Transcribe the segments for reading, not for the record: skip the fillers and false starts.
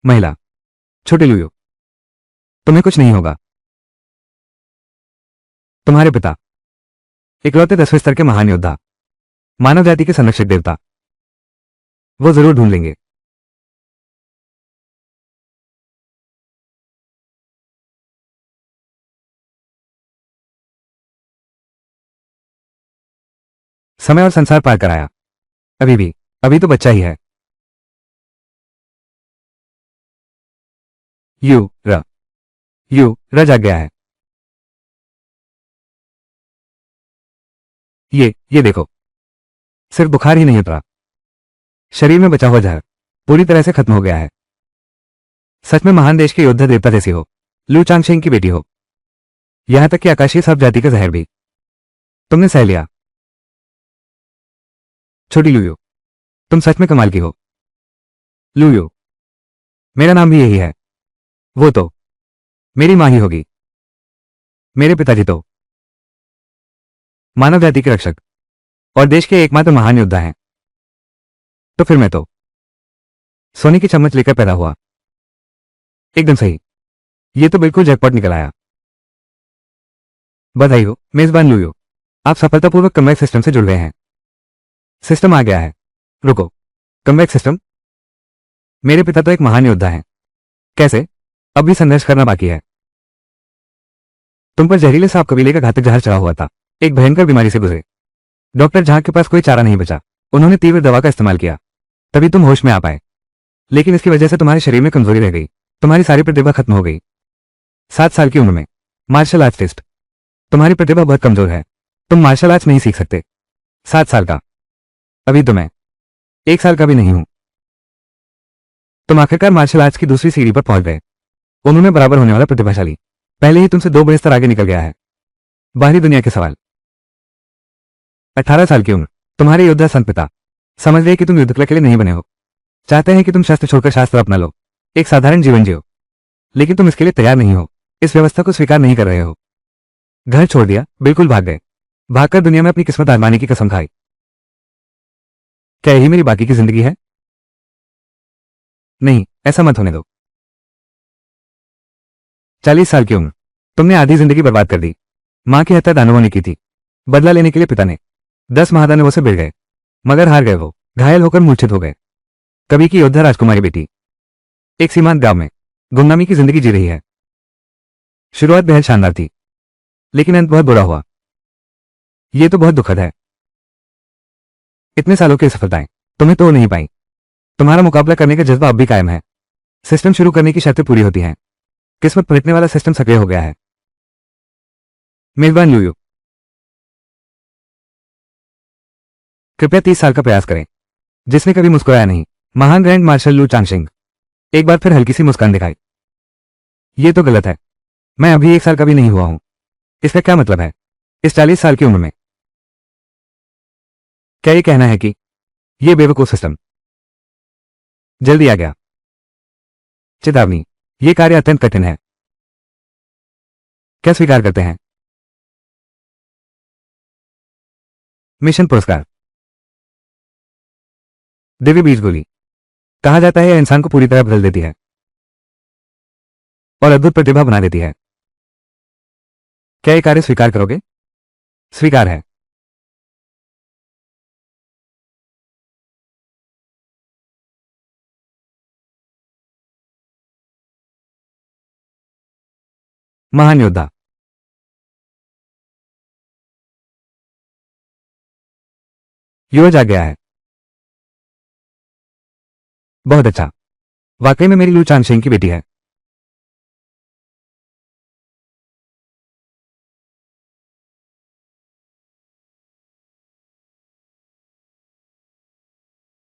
महिला। छोटे लुयो, तुम्हें कुछ नहीं होगा। तुम्हारे पिता इकलौते 10वें स्तर के महान योद्धा, मानव जाति के संरक्षक देवता, वो जरूर ढूंढ लेंगे। समय और संसार पार कराया। अभी भी, अभी तो बच्चा ही है। यू र यू र जाग गया है। ये देखो, सिर्फ बुखार ही नहीं उतरा, शरीर में बचा हुआ जहर पूरी तरह से खत्म हो गया है। सच में महान देश के योद्धा देवता जैसी हो, लू चांगशेंग की बेटी हो। यहां तक कि आकाशीय सांप जाति का जहर भी तुमने सह लिया। छोटी लुयो, तुम सच में कमाल की हो। लुयो, मेरा नाम भी यही है। वो तो मेरी मां ही होगी। मेरे पिताजी तो मानव जाति के रक्षक और देश के एकमात्र महान योद्धा हैं। तो फिर मैं तो सोने की चम्मच लेकर पैदा हुआ। एकदम सही, ये तो बिल्कुल जैकपॉट निकल आया। बधाई हो मेजबान लुयो, आप सफलतापूर्वक कमबैक सिस्टम से जुड़ गए हैं। सिस्टम आ गया है। रुको, कमबैक सिस्टम? मेरे पिता तो एक महान योद्धा हैं। कैसे? अब भी संघर्ष करना बाकी है। तुम पर जहरीले सांप कबीले का घातक जहर चढ़ा हुआ था। एक भयंकर बीमारी से गुजरे। डॉक्टर जहां के पास कोई चारा नहीं बचा, उन्होंने तीव्र दवा का इस्तेमाल किया, तभी तुम होश में आ पाए। लेकिन इसकी वजह से तुम्हारे शरीर में कमजोरी रह गई, तुम्हारी सारी प्रतिभा खत्म हो गई। 7 साल की उम्र में मार्शल आर्ट्स टेस्ट। तुम्हारी प्रतिभा बहुत कमजोर है, तुम मार्शल आर्ट्स नहीं सीख सकते। 7 साल का। अभी तो मैं 1 साल का भी नहीं हूं। तुम आखिरकार मार्शल आर्ट्स की दूसरी सीढ़ी पर पहुंच गए। उन्होंने बराबर होने वाला प्रतिभाशाली पहले ही तुमसे 2 बड़े स्तर आगे निकल गया है। बाहरी दुनिया के सवाल। 18 साल की उम्र, तुम्हारे योद्धा संत पिता समझ गए कि तुम युद्ध के लिए नहीं बने हो। चाहते हैं कि तुम शस्त्र छोड़कर शास्त्र अपना लो, एक साधारण जीवन जियो। लेकिन तुम इसके लिए तैयार नहीं हो, इस व्यवस्था को स्वीकार नहीं कर रहे हो। घर छोड़ दिया, बिल्कुल भाग गए। भागकर दुनिया में अपनी किस्मत आजमाने की कसम खाई। क्या यही मेरी बाकी की जिंदगी है? नहीं, ऐसा मत होने दो। 40 साल की उम्र, तुमने आधी जिंदगी बर्बाद कर दी। मां की हत्या दानवों ने की थी, बदला लेने के लिए पिता ने 10 महादानवों से भिड़ गए, मगर हार गए। वो घायल होकर मूर्छित हो गए। कभी की योद्धा राजकुमारी बेटी एक सीमांत गांव में गुमनामी की जिंदगी जी रही है। शुरुआत बेहद शानदार थी, लेकिन अंत बहुत बुरा हुआ। यह तो बहुत दुखद है। इतने सालों की सफलताएं तुम्हें तो नहीं पाई। तुम्हारा मुकाबला करने का जज्बा अब भी कायम है। सिस्टम शुरू करने की शर्तें पूरी होती हैं। किस्मत पलटने वाला सिस्टम सक्रिय हो गया है। मेजबान लुयो, कृपया 30 साल का प्रयास करें। जिसने कभी मुस्कुराया नहीं, महान ग्रैंड मार्शल लू चांगशिंग। एक बार फिर हल्की सी मुस्कान दिखाई। यह तो गलत है, मैं अभी 1 साल का भी नहीं हुआ हूं। इसका क्या मतलब है इस 40 साल की उम्र में? क्या यह कहना है कि यह बेवकूफ सिस्टम जल्दी आ गया? चेतावनी, यह कार्य अत्यंत कठिन है। क्या स्वीकार करते हैं? मिशन पुरस्कार, दिव्य बीज गोली। कहा जाता है यह इंसान को पूरी तरह बदल देती है और अद्भुत प्रतिभा बना देती है। क्या यह कार्य स्वीकार करोगे? स्वीकार है। महान योद्धा, युवज आ गया है। बहुत अच्छा, वाकई में मेरी लू चांगशेंग की बेटी है।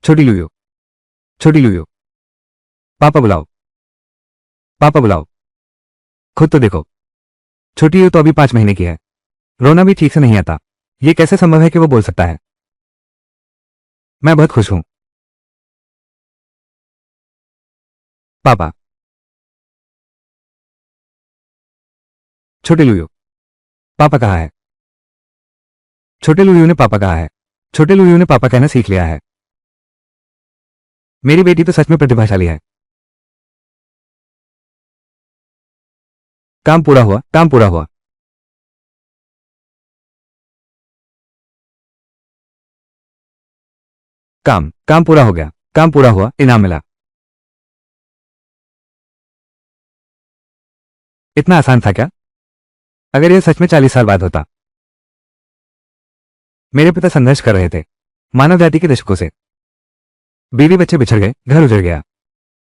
छोटी लुयो, छोटी लुयो, पापा बुलाओ, पापा बुलाओ। खुद तो देखो, छोटी लुयो तो अभी 5 महीने की है। रोना भी ठीक से नहीं आता। यह कैसे संभव है कि वो बोल सकता है? मैं बहुत खुश हूं। पापा। छोटे लुयो, पापा कहा है? छोटे लुयो ने पापा कहा है। छोटे लुयो ने पापा कहना सीख लिया है। मेरी बेटी तो सच में प्रतिभाशाली है। काम पूरा हुआ, काम पूरा हुआ। काम काम पूरा हो गया, काम पूरा हुआ, इनाम मिला। इतना आसान था क्या? अगर यह सच में 40 साल बाद होता। मेरे पिता संघर्ष कर रहे थे मानव जाति के दशकों से। बीवी बच्चे बिछड़ गए, घर उजड़ गया।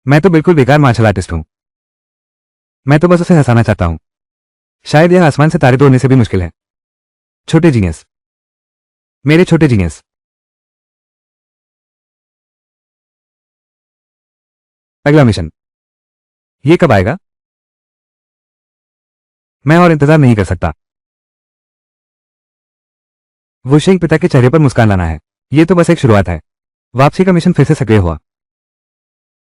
मैं तो बिल्कुल बेकार मार्शल आर्टिस्ट हूं। मैं तो बस उसे हंसाना चाहता हूं। शायद यह आसमान से तारे तोड़ने से भी मुश्किल है। छोटे जीनियस, मेरे छोटे जीनियस। अगला मिशन, ये कब आएगा? मैं और इंतजार नहीं कर सकता। वो शेख पिता के चेहरे पर मुस्कान लाना है। ये तो बस एक शुरुआत है। वापसी का मिशन फिर से सक्रिय हुआ।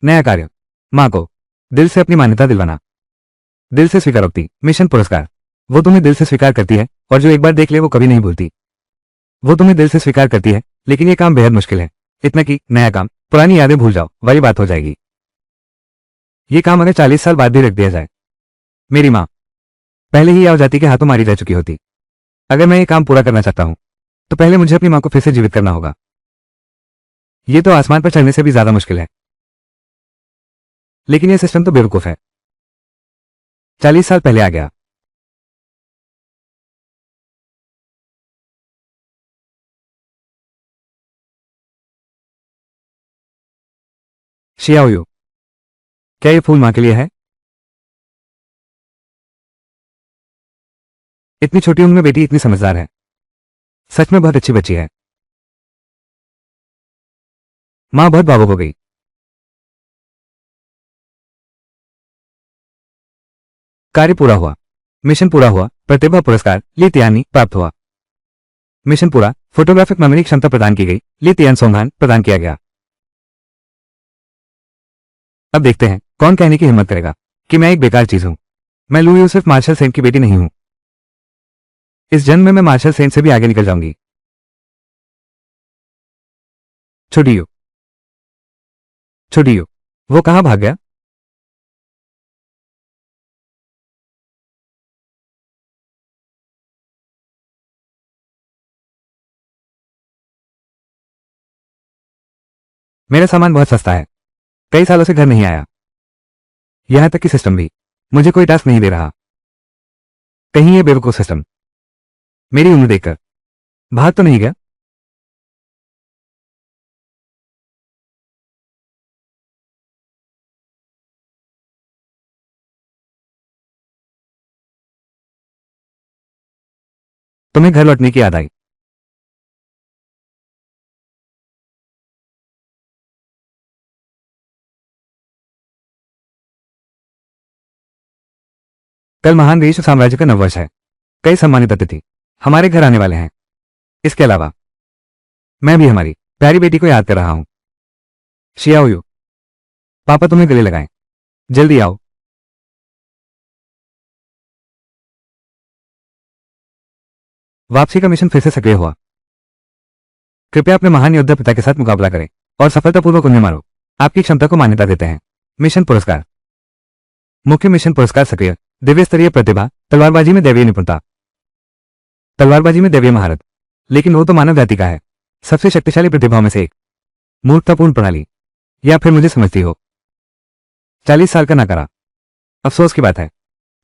नया कार्य, मां को दिल से अपनी मान्यता दिलवाना। दिल से स्वीकारोक्ति, मिशन पुरस्कार। वो तुम्हें दिल से स्वीकार करती है और जो एक बार देख ले वो कभी नहीं भूलती। वो तुम्हें दिल से स्वीकार करती है, लेकिन ये काम बेहद मुश्किल है। इतना कि नया काम, पुरानी यादें भूल जाओ, वही बात हो जाएगी। ये काम अगर 40 साल बाद भी रख दिया जाए। मेरी माँ पहले ही यावजाति के हाथों मारी जा चुकी होती। अगर मैं ये काम पूरा करना चाहता हूं तो पहले मुझे अपनी मां को फिर से जीवित करना होगा। ये तो आसमान पर चढ़ने से भी ज्यादा मुश्किल है। लेकिन यह सिस्टम तो बेवकूफ है। 40 साल पहले आ गया। शियाओयू, क्या ये फूल मां के लिए है? इतनी छोटी उम्र में बेटी इतनी समझदार है। सच में बहुत अच्छी बच्ची है। मां बहुत भावुक हो गई। कार्य पूरा हुआ, मिशन पूरा हुआ, प्रतिभा पुरस्कार ली तियानी प्राप्त हुआ। मिशन पूरा, फोटोग्राफिक मेमोरी क्षमता प्रदान की गई, ली तियान सोंगहान प्रदान किया गया। अब देखते हैं कौन कहने की हिम्मत करेगा कि मैं एक बेकार चीज हूं। मैं लू यूसुफ मार्शल सेन की बेटी नहीं हूं। इस जन्म में मैं मार्शल सेन से भी आगे निकल जाऊंगी। छोटी यू, छोटी यू, वो कहां भाग गया? मेरा सामान बहुत सस्ता है। कई सालों से घर नहीं आया। यहां तक कि सिस्टम भी मुझे कोई टास्क नहीं दे रहा। कहीं ये बेवकूफ सिस्टम मेरी उम्र देखकर भाग तो नहीं गया? तुम्हें घर लौटने की याद आई। कल महान देश साम्राज्य का नववर्ष है। कई सम्मानित अतिथि हमारे घर आने वाले हैं। इसके अलावा मैं भी हमारी प्यारी बेटी को याद कर रहा हूं। शियाओयू, पापा तुम्हें गले लगाएं। जल्दी आओ। वापसी का मिशन फिर से सक्रिय हुआ। कृपया अपने महान योद्धा पिता के साथ मुकाबला करें और सफलतापूर्वक उन्हें मारो। आपकी क्षमता को मान्यता देते हैं। मिशन पुरस्कार, मुख्य मिशन पुरस्कार सक्रिय, दिव्य स्तरीय प्रतिभा, तलवारबाजी में दैवीय निपुणता। तलवारबाजी में दैवीय महारत। लेकिन वो तो मानव जाति का है सबसे शक्तिशाली प्रतिभाओं में से एक। मूर्खतापूर्ण प्रणाली, या फिर मुझे समझती हो। 40 साल का नकारा। अफसोस की बात है,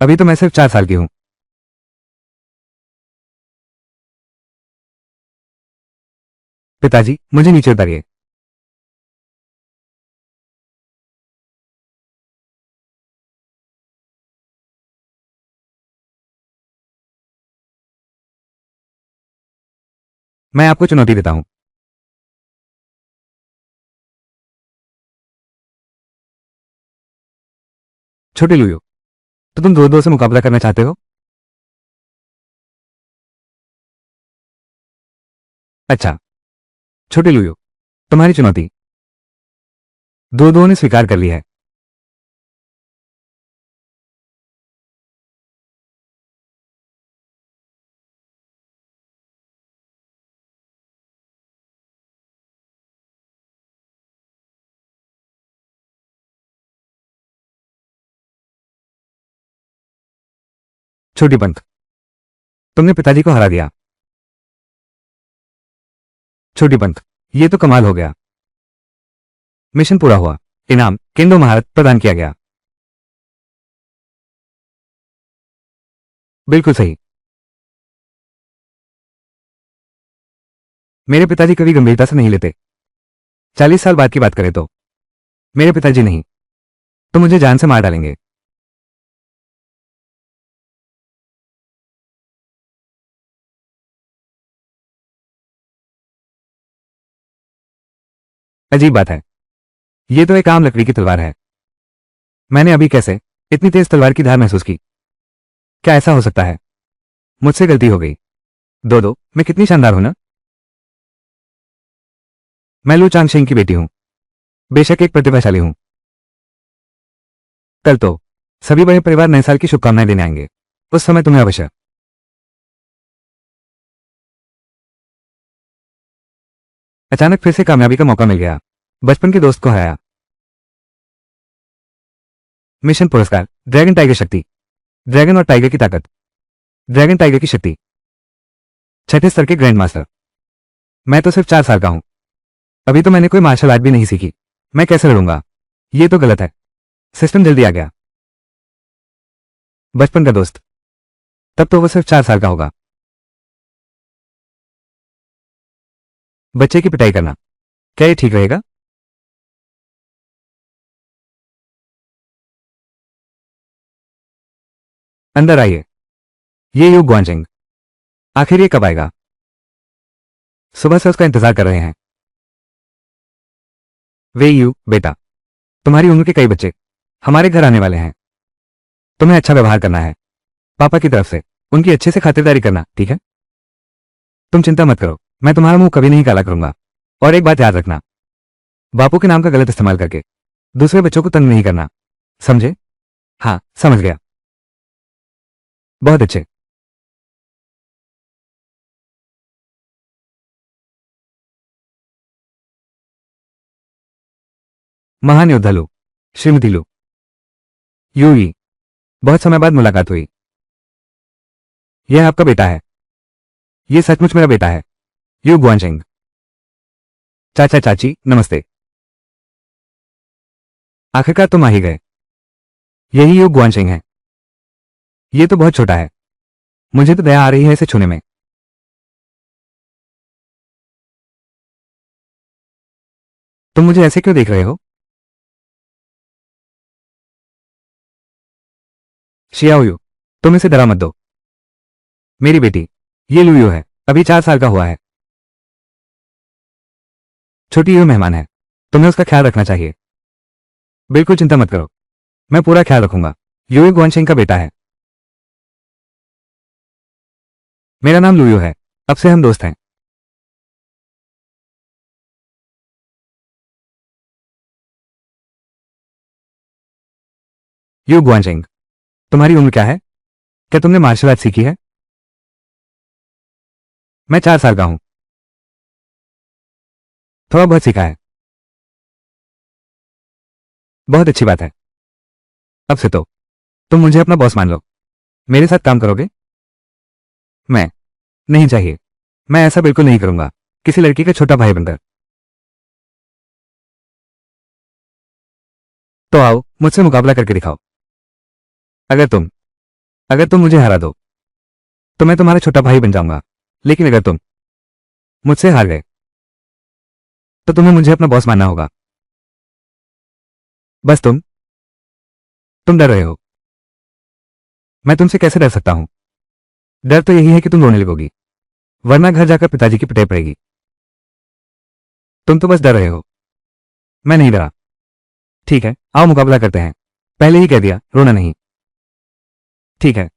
अभी तो मैं सिर्फ 4 साल की हूं। पिताजी, मुझे नीचे उतारिए। मैं आपको चुनौती देता हूं। छोटे लुयो, तो तुम दो दो से मुकाबला करना चाहते हो? अच्छा, छोटे लुयो, तुम्हारी चुनौती दो दो ने स्वीकार कर ली है। छोटी पंथ, तुमने पिताजी को हरा दिया। छोटी पंथ, ये तो कमाल हो गया। मिशन पूरा हुआ, इनाम केंदो महारत प्रदान किया गया। बिल्कुल सही। मेरे पिताजी कभी गंभीरता से नहीं लेते। 40 साल बाद की बात करें तो मेरे पिताजी नहीं तो मुझे जान से मार डालेंगे। अजीब बात है, ये तो एक आम लकड़ी की तलवार है। मैंने अभी कैसे इतनी तेज तलवार की धार महसूस की? क्या ऐसा हो सकता है? मुझसे गलती हो गई। दो दो, मैं कितनी शानदार हूं ना। मैं लू चांगशेंग की बेटी हूं, बेशक एक प्रतिभाशाली हूं। कल तो सभी बड़े परिवार नए साल की शुभकामनाएं देने आएंगे। उस समय तुम्हें अवश्य। अचानक फिर से कामयाबी का मौका मिल गया। बचपन के दोस्त को हराया। मिशन पुरस्कार, ड्रैगन टाइगर शक्ति, ड्रैगन और टाइगर की ताकत, ड्रैगन टाइगर की शक्ति, छठे स्तर के ग्रैंड मास्टर। मैं तो सिर्फ 4 साल का हूं। अभी तो मैंने कोई मार्शल आर्ट भी नहीं सीखी। मैं कैसे लड़ूंगा? ये तो गलत है। सिस्टम जल्दी आ गया। बचपन का दोस्त, तब तो वो सिर्फ 4 साल का होगा। बच्चे की पिटाई करना, क्या ये ठीक रहेगा? अंदर आइए। ये यू गुआनचेंग, आखिर ये कब आएगा? सुबह से उसका इंतजार कर रहे हैं। वे यू बेटा, तुम्हारी उम्र के कई बच्चे हमारे घर आने वाले हैं। तुम्हें अच्छा व्यवहार करना है पापा की तरफ से। उनकी अच्छे से खातिरदारी करना, ठीक है? तुम चिंता मत करो, मैं तुम्हारा मुंह कभी नहीं काला करूंगा। और एक बात याद रखना, बापू के नाम का गलत इस्तेमाल करके दूसरे बच्चों को तंग नहीं करना, समझे? हाँ, समझ गया। बहुत अच्छे। महान योद्धा लू, श्रीमती लू, यूई, बहुत समय बाद मुलाकात हुई। यह आपका बेटा है। यह सचमुच मेरा बेटा है, यू गुआनचेंग। चाचा चाची नमस्ते। आखिरकार तुम आ ही गए। यही यू गुआनचेंग है। ये तो बहुत छोटा है, मुझे तो दया आ रही है इसे छूने में। तुम मुझे ऐसे क्यों देख रहे हो? शियाओयू, तुम इसे डरा मत दो। मेरी बेटी, ये लुयू है, अभी 4 साल का हुआ है। छोटी यू मेहमान है, तुम्हें उसका ख्याल रखना चाहिए। बिल्कुल चिंता मत करो, मैं पूरा ख्याल रखूंगा। यूई गुआनशेंग का बेटा है। मेरा नाम लुयू है, अब से हम दोस्त हैं। यू गुआनशेंग, तुम्हारी उम्र क्या है? क्या तुमने मार्शल आर्ट सीखी है? मैं 4 साल का हूं। थोड़ा बहुत सीखा है। बहुत अच्छी बात है। अब से तो तुम मुझे अपना बॉस मान लो। मेरे साथ काम करोगे? मैं नहीं चाहिए, मैं ऐसा बिल्कुल नहीं करूंगा, किसी लड़की का छोटा भाई बनकर। तो आओ मुझसे मुकाबला करके दिखाओ। अगर तुम अगर तुम मुझे हरा दो तो मैं तुम्हारा छोटा भाई बन जाऊंगा, लेकिन अगर तुम मुझसे हार गए तो तुम्हें मुझे अपना बॉस मानना होगा। बस तुम डर रहे हो। मैं तुमसे कैसे डर सकता हूं? डर तो यही है कि तुम रोने लगोगी, वरना घर जाकर पिताजी की पिटाई पड़ेगी। तुम तो बस डर रहे हो। मैं नहीं डरा। ठीक है, आओ मुकाबला करते हैं। पहले ही कह दिया, रोना नहीं। ठीक है,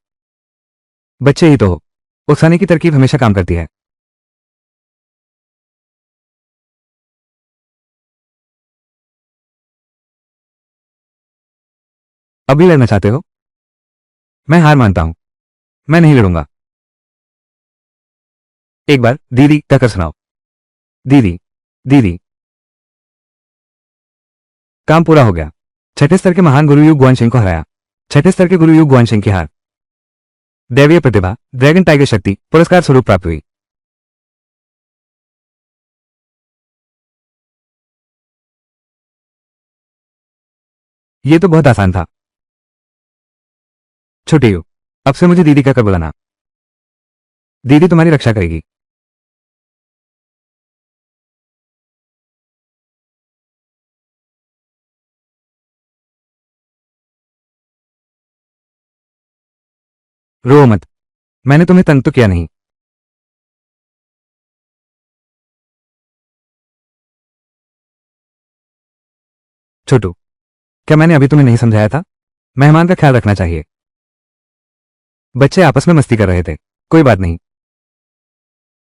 बच्चे ही तो हो, उकसाने की तरकीब हमेशा काम करती है। अभी लड़ना चाहते हो? मैं हार मानता हूं, मैं नहीं लड़ूंगा। एक बार दीदी कहकर सुनाओ। दीदी, दीदी। काम पूरा हो गया। छठे स्तर के महान गुरु यू गुआनशेंग को हराया। छठे स्तर के गुरु यू गुआनशेंग की हार। दैवीय प्रतिभा ड्रैगन टाइगर शक्ति पुरस्कार स्वरूप प्राप्त हुई। ये तो बहुत आसान था। छोटे हो, अब से मुझे दीदी कहकर बुलाना। दीदी तुम्हारी रक्षा करेगी। रो मत, मैंने तुम्हें तंग तो किया नहीं। छोटू, क्या मैंने अभी तुम्हें नहीं समझाया था? मेहमान का ख्याल रखना चाहिए। बच्चे आपस में मस्ती कर रहे थे, कोई बात नहीं।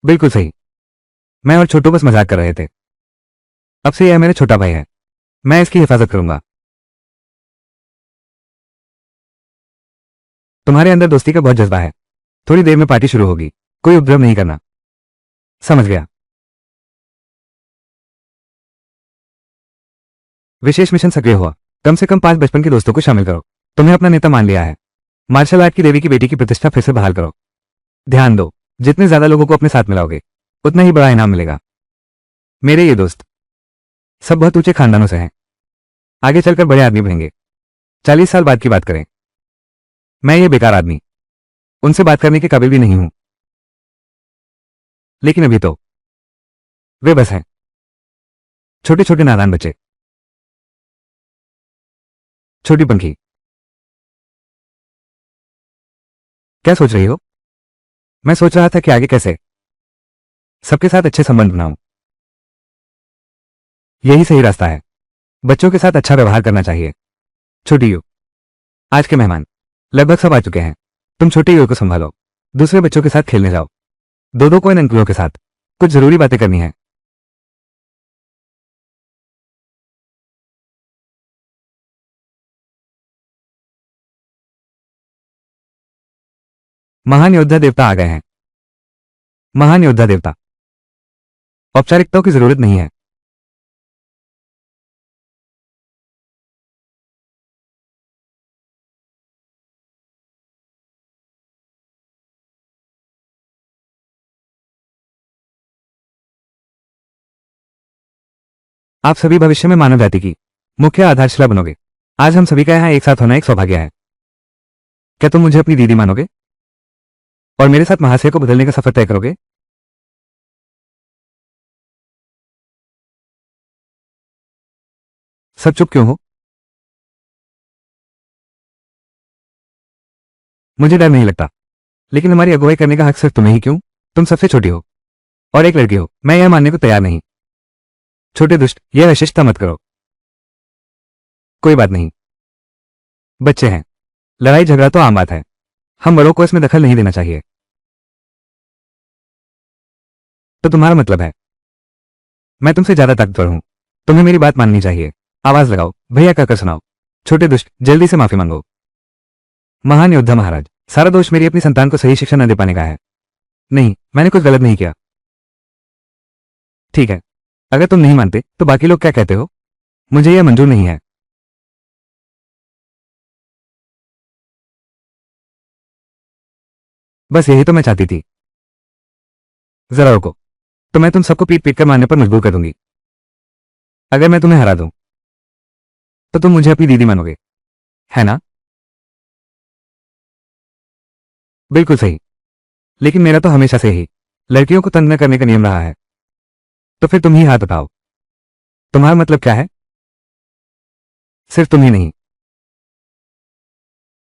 बिल्कुल सही, मैं और छोटू बस मजाक कर रहे थे। अब से यह मेरा छोटा भाई है, मैं इसकी हिफाजत करूंगा। तुम्हारे अंदर दोस्ती का बहुत जज्बा है। थोड़ी देर में पार्टी शुरू होगी, कोई उपद्रव नहीं करना। समझ गया। विशेष मिशन सक्रिय हुआ। कम से कम 5 बचपन के दोस्तों को शामिल करो। तुम्हें अपना नेता मान लिया है। मार्शल आर्ट की देवी की बेटी की प्रतिष्ठा फिर से बहाल करो। ध्यान दो, जितने ज्यादा लोगों को अपने साथ मिलाओगे उतना ही बड़ा इनाम मिलेगा। मेरे ये दोस्त सब बहुत ऊंचे खानदानों से हैं, आगे चलकर बड़े आदमी बनेंगे। 40 साल बाद की बात करें, मैं ये बेकार आदमी उनसे बात करने के काबिल भी नहीं हूं। लेकिन अभी तो वे बस हैं छोटे छोटे नादान बच्चे। छोटी पंखी, क्या सोच रही हो? मैं सोच रहा था कि आगे कैसे सबके साथ अच्छे संबंध बनाऊं। यही सही रास्ता है। बच्चों के साथ अच्छा व्यवहार करना चाहिए। छोटी यू, आज के मेहमान लगभग सब आ चुके हैं। तुम छोटे यू को संभालो, दूसरे बच्चों के साथ खेलने जाओ। दो दो को इन अंकलों के साथ कुछ जरूरी बातें करनी है। महान योद्धा देवता आ गए हैं। महान योद्धा देवता, औपचारिकताओं की जरूरत नहीं है। आप सभी भविष्य में मानव जाति की मुख्य आधारशिला बनोगे। आज हम सभी का यहां एक साथ होना एक सौभाग्य है। क्या तुम मुझे अपनी दीदी मानोगे और मेरे साथ महाशय को बदलने का सफर तय करोगे? सब चुप क्यों हो? मुझे डर नहीं लगता, लेकिन हमारी अगुवाई करने का हक सिर्फ तुम्हें ही क्यों? तुम सबसे छोटी हो और एक लड़की हो। मैं यह मानने को तैयार नहीं। छोटे दुष्ट, यह अशिष्टता मत करो। कोई बात नहीं, बच्चे हैं। लड़ाई झगड़ा तो आम बात है। हम बड़ों को इसमें दखल नहीं देना चाहिए। तो तुम्हारा मतलब है मैं तुमसे ज्यादा ताकतवर हूं? तुम्हें मेरी बात माननी चाहिए। आवाज लगाओ, भैया कहकर सुनाओ। छोटे दुष्ट, जल्दी से माफी मांगो। महान योद्धा महाराज, सारा दोष मेरी अपनी संतान को सही शिक्षा न दे पाने का है। नहीं, मैंने कुछ गलत नहीं किया। ठीक है, अगर तुम नहीं मानते तो बाकी लोग क्या कहते हो? मुझे यह मंजूर नहीं है। बस यही तो मैं चाहती थी। जरा रुको, तो मैं तुम सबको पीट पीट कर मारने पर मजबूर कर दूंगी। अगर मैं तुम्हें हरा दूं तो तुम मुझे अपनी दीदी मानोगे, है ना? बिल्कुल सही। लेकिन मेरा तो हमेशा से ही लड़कियों को तंग न करने का नियम रहा है। तो फिर तुम ही हाथ उठाओ। तुम्हारा मतलब क्या है? सिर्फ तुम ही नहीं,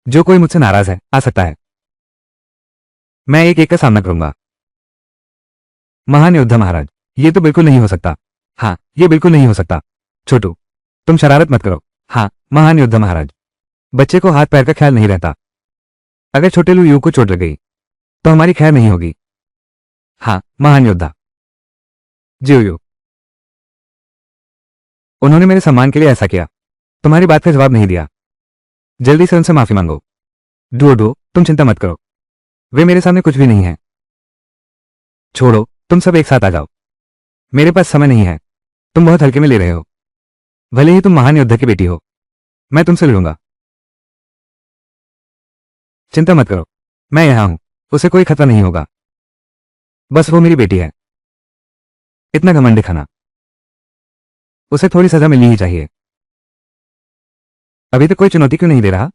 जो कोई मुझसे नाराज है आ सकता है। मैं एक एक का सामना करूंगा। महान योद्धा महाराज, ये तो बिल्कुल नहीं हो सकता। हाँ, ये बिल्कुल नहीं हो सकता। छोटू, तुम शरारत मत करो। हाँ, महान योद्धा महाराज, बच्चे को हाथ पैर का ख्याल नहीं रहता। अगर छोटे लू यू को चोट लग गई तो हमारी खैर नहीं होगी। हाँ, महान योद्धा। जी यू, उन्होंने मेरे सम्मान के लिए ऐसा किया, तुम्हारी बात का जवाब नहीं दिया। जल्दी से उनसे माफी मांगो। डुओ डुओ, तुम चिंता मत करो, वे मेरे सामने कुछ भी नहीं है। छोड़ो, तुम सब एक साथ आ जाओ। मेरे पास समय नहीं है। तुम बहुत हल्के में ले रहे हो। भले ही तुम महान योद्धा की बेटी हो, मैं तुमसे लड़ूंगा। चिंता मत करो, मैं यहाँ हूं, उसे कोई खतरा नहीं होगा। बस वो मेरी बेटी है। इतना घमंड दिखाना, उसे थोड़ी सजा मिलनी ही चाहिए। अभी तक कोई चुनौती क्यों नहीं दे रहा?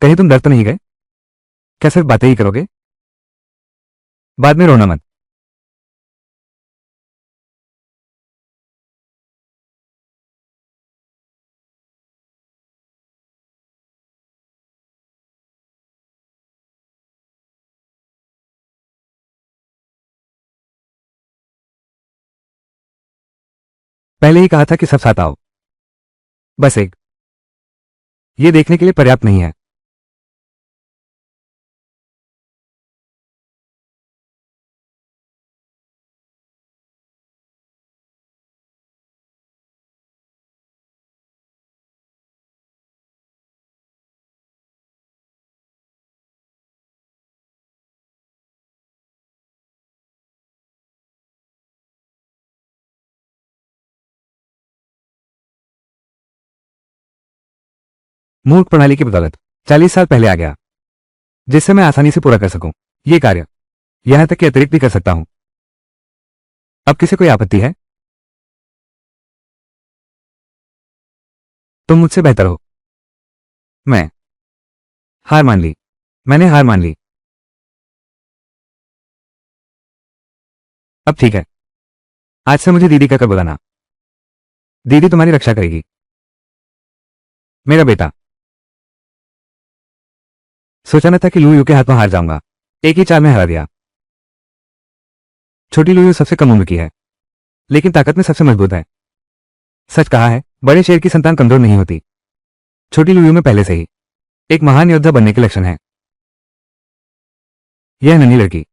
कहीं तुम डर तो नहीं गए? क्या सिर्फ बातें ही करोगे? बाद में रोना मत। पहले ही कहा था कि सब साथ आओ। बस एक ये देखने के लिए पर्याप्त नहीं है। मूर्ख प्रणाली की बदौलत 40 साल पहले आ गया, जिससे मैं आसानी से पूरा कर सकूं ये कार्य, यहां तक कि अतिरिक्त भी कर सकता हूं। अब किसी कोई आपत्ति है? तुम मुझसे बेहतर हो। मैं हार मान ली। मैंने हार मान ली। अब ठीक है, आज से मुझे दीदी कहकर बुलाना। दीदी तुम्हारी रक्षा करेगी। मेरा बेटा। सोचा न था कि लू यू के हाथ में हार जाऊंगा। एक ही चाल में हरा दिया। छोटी लू यू सबसे कम उम्र की है, लेकिन ताकत में सबसे मजबूत है। सच कहा है, बड़े शेर की संतान कमजोर नहीं होती। छोटी लू यू में पहले से ही एक महान योद्धा बनने के लक्षण है। यह नन्ही लड़की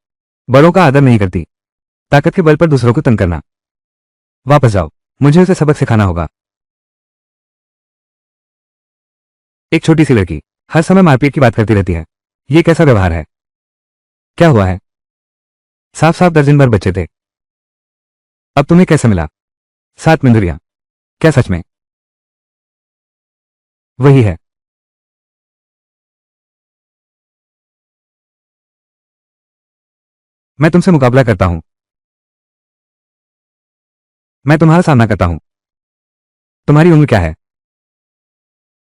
बड़ों का आदर नहीं करती, ताकत के बल पर दूसरों को तंग करना। वापस जाओ, मुझे उसे सबक सिखाना होगा। एक छोटी सी लड़की हर समय मारपीट की बात करती रहती है। ये कैसा व्यवहार है? क्या हुआ है? साफ साफ दर्जन भर बच्चे थे। अब तुम्हें कैसे मिला 7 मिंदुरियां? क्या सच में वही है? मैं तुमसे मुकाबला करता हूं। मैं तुम्हारा सामना करता हूं। तुम्हारी उम्र क्या है?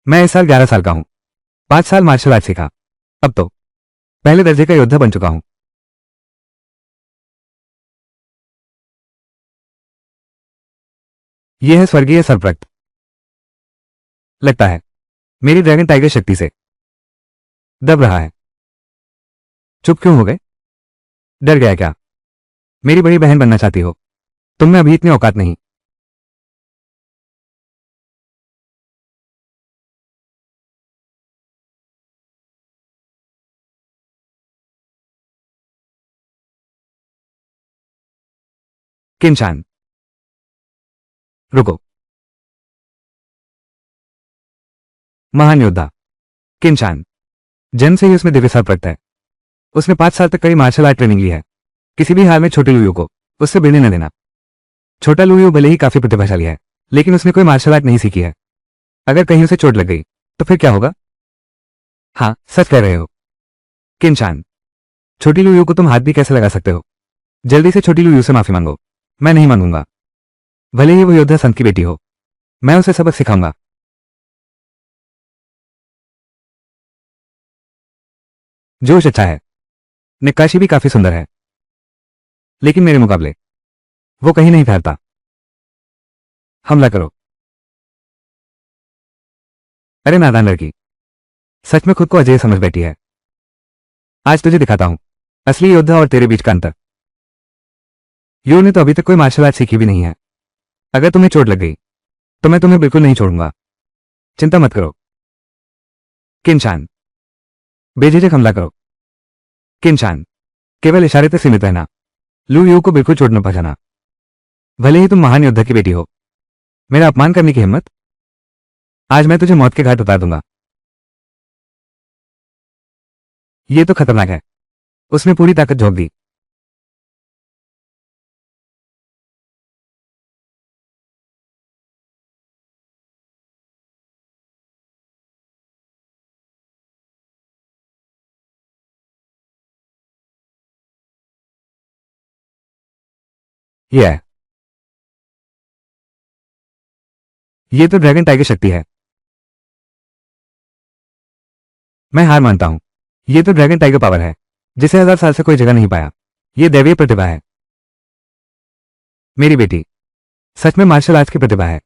मैं इस साल 11 साल का हूं। 5 साल मार्शल आर्ट सीखा। अब तो पहले दर्जे का योद्धा बन चुका हूं। यह है स्वर्गीय सर्परक्त। लगता है मेरी ड्रैगन टाइगर शक्ति से दब रहा है। चुप क्यों हो गए? डर गया क्या? मेरी बड़ी बहन बनना चाहती हो? तुम में अभी इतनी औकात नहीं। किनशान, रुको। महान योद्धा किनशान, जन्म से ही उसमें दिव्य सर्परक्त है। उसने 5 साल तक कई मार्शल आर्ट ट्रेनिंग ली है। किसी भी हाल में छोटी लुयू को उससे भिड़ने न देना। छोटा लुयू भले ही काफी प्रतिभाशाली है, लेकिन उसने कोई मार्शल आर्ट नहीं सीखी है। अगर कहीं उसे चोट लग गई तो फिर क्या होगा? हाँ, सच कह रहे हो। किनशान, छोटी लुयू को तुम हाथ भी कैसे लगा सकते हो? जल्दी से छोटी लुयू से माफी मांगो। मैं नहीं मांगूंगा। भले ही वो योद्धा संत की बेटी हो, मैं उसे सबक सिखाऊंगा। जोश अच्छा है, नक्काशी भी काफी सुंदर है, लेकिन मेरे मुकाबले वो कहीं नहीं ठहरता। हमला करो। अरे नादान लड़की, सच में खुद को अजय समझ बैठी है। आज तुझे दिखाता हूं असली योद्धा और तेरे बीच का अंतर। यो ने तो अभी तक कोई मार्शल आर्ट सीखी भी नहीं है। अगर तुम्हें चोट लग गई तो मैं तुम्हें बिल्कुल नहीं छोड़ूंगा। चिंता मत करो। किनशान, बेझिझक हमला करो। किनशान, केवल इशारे तक सीमित रहना। लू यू को बिल्कुल चोट न पहुंचाना। भले ही तुम महान योद्धा की बेटी हो, मेरा अपमान करने की हिम्मत? आज मैं तुझे मौत के घाट उतार दूंगा। ये तो खतरनाक है। उसने पूरी ताकत झोंक दी। ये है, ये तो ड्रैगन टाइगर शक्ति है। मैं हार मानता हूं, ये तो ड्रैगन टाइगर पावर है जिसे 1000 साल से कोई जगह नहीं पाया। ये दैवीय प्रतिभा है। मेरी बेटी सच में मार्शल आर्ट्स की प्रतिभा है।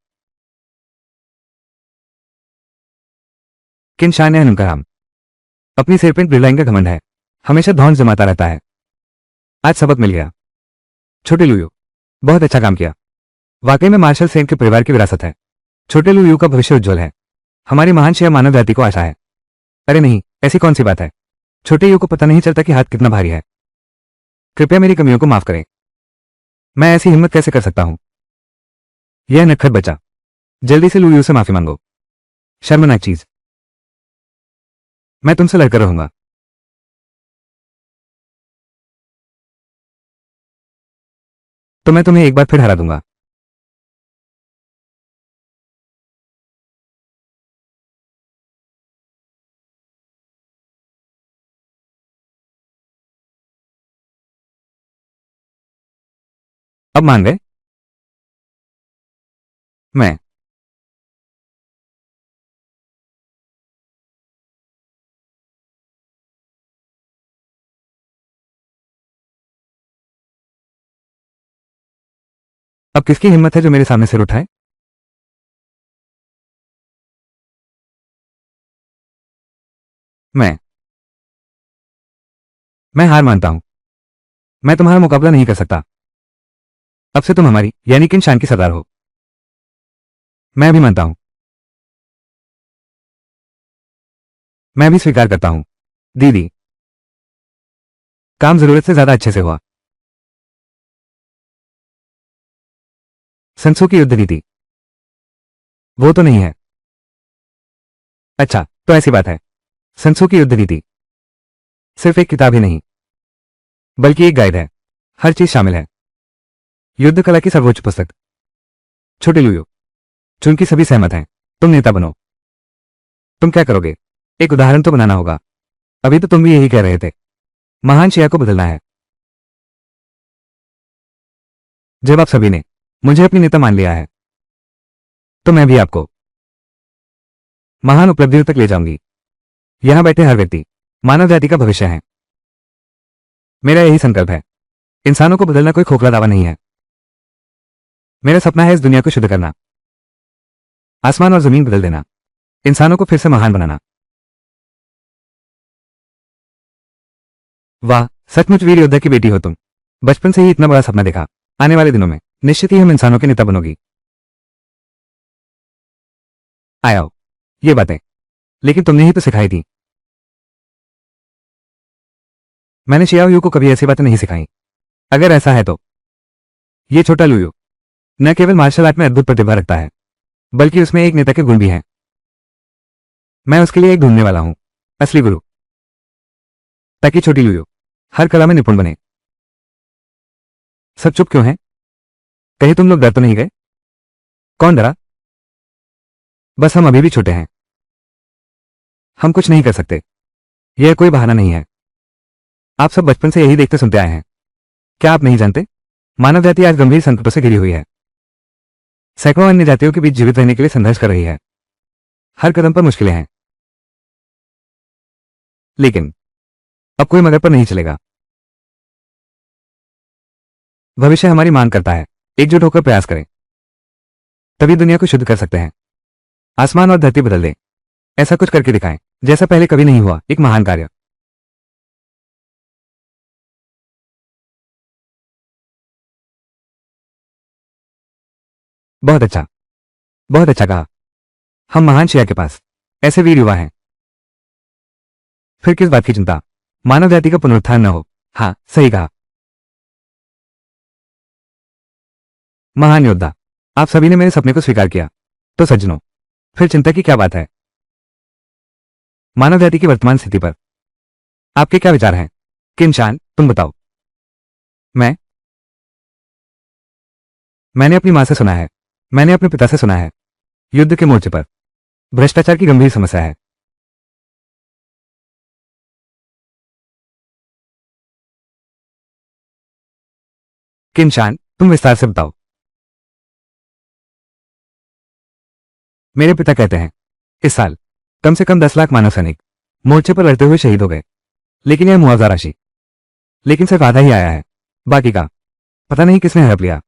किन शान है उनका नाम। अपनी सिर पर ब्रिलाइन का घमंड है, हमेशा धौंस जमाता रहता है। आज सबक मिल गया। छोटे लुयू, बहुत अच्छा काम किया। वाकई में मार्शल सेन के परिवार की विरासत है। छोटे लुयू का भविष्य उज्जवल है। हमारी महान शेयर मानव जाति को आशा है। अरे नहीं, ऐसी कौन सी बात है। छोटे यू को पता नहीं चलता कि हाथ कितना भारी है। कृपया मेरी कमियों को माफ करें। मैं ऐसी हिम्मत कैसे कर सकता हूं। यह नटखट बच्चा, जल्दी से लुयू से माफी मांगो। शर्मनाक चीज, मैं तुमसे लड़कर रहूंगा। तो मैं तुम्हें एक बार फिर हरा दूंगा। अब मान गए। मैं अब किसकी हिम्मत है जो मेरे सामने सिर उठाए। मैं मैं हार मानता हूं। मैं तुम्हारा मुकाबला नहीं कर सकता। अब से तुम हमारी यानी किन शान की सरदार हो। मैं भी मानता हूं। मैं भी स्वीकार करता हूं। दीदी, काम जरूरत से ज्यादा अच्छे से हुआ। संसू की युद्ध नीति, वो तो नहीं है। अच्छा, तो ऐसी बात है। संसू की युद्ध नीति सिर्फ एक किताब ही नहीं, बल्कि एक गाइड है। हर चीज शामिल है। युद्ध कला की सर्वोच्च पुस्तक। छोटे लुयो, चूंकि सभी सहमत हैं, तुम नेता बनो। तुम क्या करोगे। एक उदाहरण तो बनाना होगा। अभी तो तुम भी यही कह रहे थे। महान शिया को बदलना है। जब आप सभी ने मुझे अपनी नेता मान लिया है, तो मैं भी आपको महान उपलब्धियों तक ले जाऊंगी। यहां बैठे हर व्यक्ति मानव जाति का भविष्य है। मेरा यही संकल्प है। इंसानों को बदलना कोई खोखला दावा नहीं है। मेरा सपना है इस दुनिया को शुद्ध करना, आसमान और जमीन बदल देना, इंसानों को फिर से महान बनाना। वाह, सचमुच वीर योद्धा की बेटी हो तुम। बचपन से ही इतना बड़ा सपना देखा। आने वाले दिनों में निश्चित ही हम इंसानों के नेता बनोगी। आया हो ये बातें, लेकिन तुमने ही तो सिखाई थी। मैंने शियाओ को कभी ऐसी बातें नहीं सिखाई। अगर ऐसा है तो ये छोटा लुयू न केवल मार्शल आर्ट में अद्भुत प्रतिभा रखता है, बल्कि उसमें एक नेता के गुण भी हैं। मैं उसके लिए एक ढूंढने वाला हूं, असली गुरु, ताकि छोटी लुयू हर कला में निपुण बने। सब चुप क्यों हैं। कहीं तुम लोग डर तो नहीं गए। कौन डरा। बस हम अभी भी छोटे हैं। हम कुछ नहीं कर सकते। यह कोई बहाना नहीं है। आप सब बचपन से यही देखते सुनते आए हैं। क्या आप नहीं जानते, मानव जाति आज गंभीर संकटों से घिरी हुई है। सैकड़ों अन्य जातियों के बीच जीवित रहने के लिए संघर्ष कर रही है। हर कदम पर मुश्किलें हैं, लेकिन अब कोई मगर पर नहीं चलेगा। भविष्य हमारी मांग करता है एकजुट होकर प्रयास करें, तभी दुनिया को शुद्ध कर सकते हैं। आसमान और धरती बदल दें। ऐसा कुछ करके दिखाएं जैसा पहले कभी नहीं हुआ। एक महान कार्य। बहुत अच्छा, बहुत अच्छा कहा। हम महान शिया के पास ऐसे वीर युवा हैं। फिर किस बात की चिंता। मानव जाति का पुनरुत्थान न हो। हाँ, सही कहा। महान योद्धा, आप सभी ने मेरे सपने को स्वीकार किया। तो सज्जनों, फिर चिंता की क्या बात है। मानव जाति की वर्तमान स्थिति पर आपके क्या विचार हैं। किनशान, तुम बताओ। मैं मैंने अपनी मां से सुना है, मैंने अपने पिता से सुना है, युद्ध के मोर्चे पर भ्रष्टाचार की गंभीर समस्या है। किनशान, तुम विस्तार से बताओ। मेरे पिता कहते हैं इस साल कम से कम 10 लाख मानव सैनिक मोर्चे पर लड़ते हुए शहीद हो गए, लेकिन यह मुआवजा राशि लेकिन सिर्फ आधा ही आया है, बाकी का पता नहीं किसने हड़प लिया।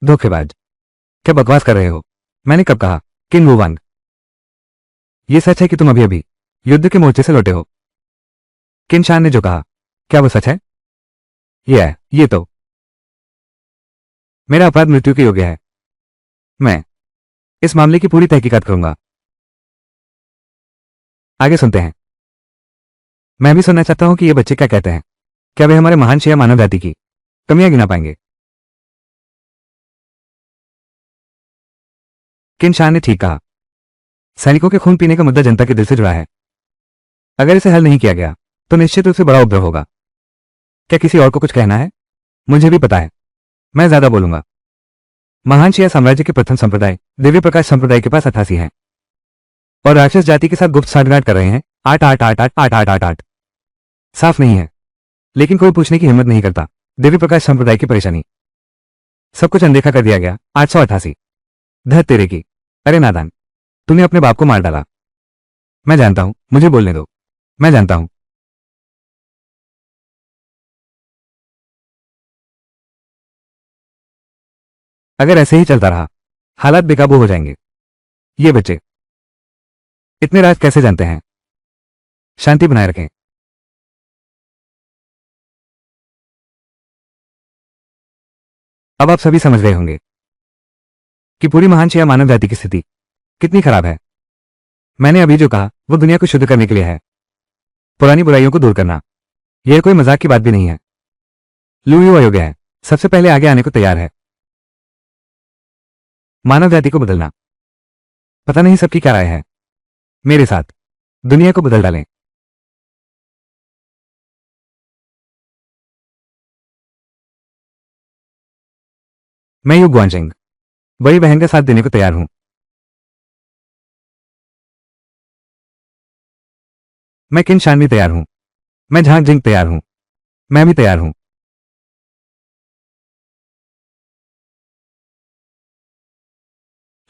धोखेबाज, क्या बकवास कर रहे हो? मैंने कब कहा? किन वुवांग, यह सच है कि तुम अभी अभी युद्ध के मोर्चे से लौटे हो? किन शान ने जो कहा, क्या वो सच है? ये तो मेरा अपराध मृत्यु के योग्य है। मैं इस मामले की पूरी तहकीकात करूंगा। आगे सुनते हैं। मैं भी सुनना चाहता हूं कि ये बच्चे क्या कहते हैं। क्या वे हमारे महान शिया मानव जाति की कमियां गिना पाएंगे? किन शाह ने ठीक कहा। सैनिकों के खून पीने का मुद्दा जनता के दिल से जुड़ा है। अगर इसे हल नहीं किया गया तो निश्चित रूप से बड़ा उपद्रव होगा। क्या किसी और को कुछ कहना है? मुझे भी पता है, मैं ज्यादा बोलूंगा। महान शिया साम्राज्य के प्रथम संप्रदाय दिव्य प्रकाश संप्रदाय के पास 88 हैं और राक्षस जाति के साथ गुप्त साठगांठ कर रहे हैं। 8 साफ नहीं है, लेकिन कोई पूछने की हिम्मत नहीं करता। दिव्य प्रकाश संप्रदाय की परेशानी, सब कुछ अनदेखा कर दिया गया। 888। धत तेरे की, अरे नादान, तूने अपने बाप को मार डाला। मैं जानता हूं, मुझे बोलने दो। मैं जानता हूं। अगर ऐसे ही चलता रहा हालात बेकाबू हो जाएंगे। ये बच्चे इतने राज कैसे जानते हैं? शांति बनाए रखें। अब आप सभी समझ गए होंगे कि पूरी महान शिया मानव जाति की स्थिति कितनी खराब है। मैंने अभी जो कहा वो दुनिया को शुद्ध करने के लिए है, पुरानी बुराइयों को दूर करना। यह कोई मजाक की बात भी नहीं है। लू यू अयोग्य है, सबसे पहले आगे आने को तैयार है। मानव जाति को बदलना, पता नहीं सबकी क्या राय है। मेरे साथ दुनिया को बदल डालें। मैं यू गुआनजेंग बड़ी बहन का साथ देने को तैयार हूं। मैं किन शान भी तैयार हूं। मैं झांग जिंग तैयार हूं। मैं भी तैयार हूं।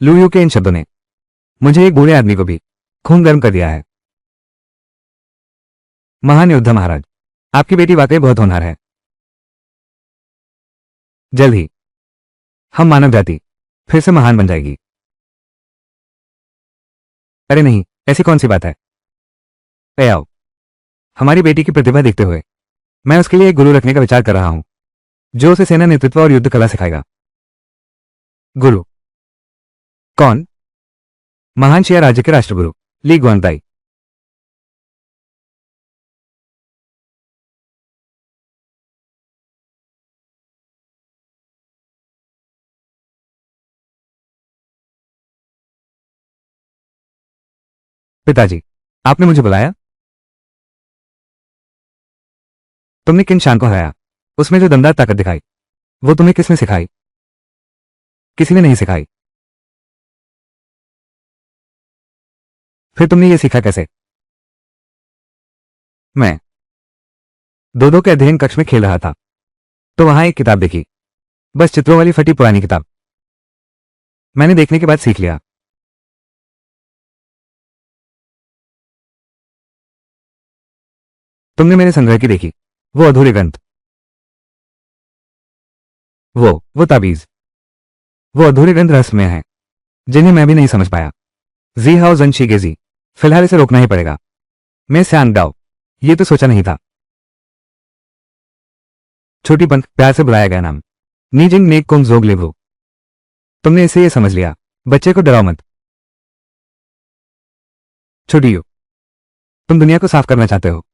लू यू के इन शब्दों ने मुझे एक बूढ़े आदमी को भी खून गर्म कर दिया है। महान योद्धा महाराज, आपकी बेटी वाकई बहुत होनहार है। जल्द ही हम मानव जाति फिर से महान बन जाएगी। अरे नहीं, ऐसी कौन सी बात है? ए आओ, हमारी बेटी की प्रतिभा देखते हुए मैं उसके लिए एक गुरु रखने का विचार कर रहा हूं, जो उसे सेना नेतृत्व और युद्ध कला सिखाएगा। गुरु? कौन? महान शिया राज्य के राष्ट्रगुरु ली गुआंगताई। पिताजी, आपने मुझे बुलाया? तुमने किन शान को हराया? उसमें जो दमदार ताकत दिखाई वो तुम्हें किसने सिखाई? किसी ने नहीं सिखाई। फिर तुमने ये सीखा कैसे? मैं दो दो के अध्ययन कक्ष में खेल रहा था तो वहां एक किताब देखी, बस चित्रों वाली फटी पुरानी किताब। मैंने देखने के बाद सीख लिया। तुमने मेरे संग्रह की देखी वो अधूरे ग्रंथ, वो ताबीज, वो अधूरे ग्रंथ रहस्यमय हैं जिन्हें मैं भी नहीं समझ पाया। जी हाउ जन शीगेजी, फिलहाल इसे रोकना ही पड़ेगा। मैं स्यान गाओ, ये तो सोचा नहीं था। छोटी पंथ, प्यार से बुलाया गया नाम। नीजिंग नेक कोंग जोग लेवो। तुमने इसे ये समझ लिया। बच्चे को डराओ मत। छोटी यू, तुम दुनिया को साफ करना चाहते हो।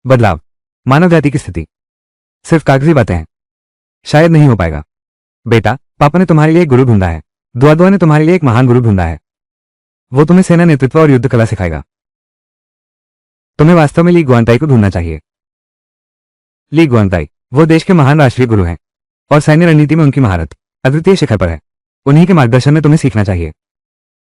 बदलाव, मानव जाति की स्थिति सिर्फ कागजी बातें हैं, शायद नहीं हो पाएगा। बेटा, पापा ने तुम्हारे लिए एक गुरु ढूंढा है। दुआ दुआ ने तुम्हारे लिए एक महान गुरु ढूंढा है। वो तुम्हें सेना नेतृत्व और युद्ध कला सिखाएगा। तुम्हें वास्तव में ली गुआंगताई को ढूंढना चाहिए। ली गुआंगताई वो देश के महान राष्ट्रीय गुरु हैं और सैन्य रणनीति में उनकी महारत अद्वितीय शिखर पर है। उन्हीं के मार्गदर्शन में तुम्हें सीखना चाहिए।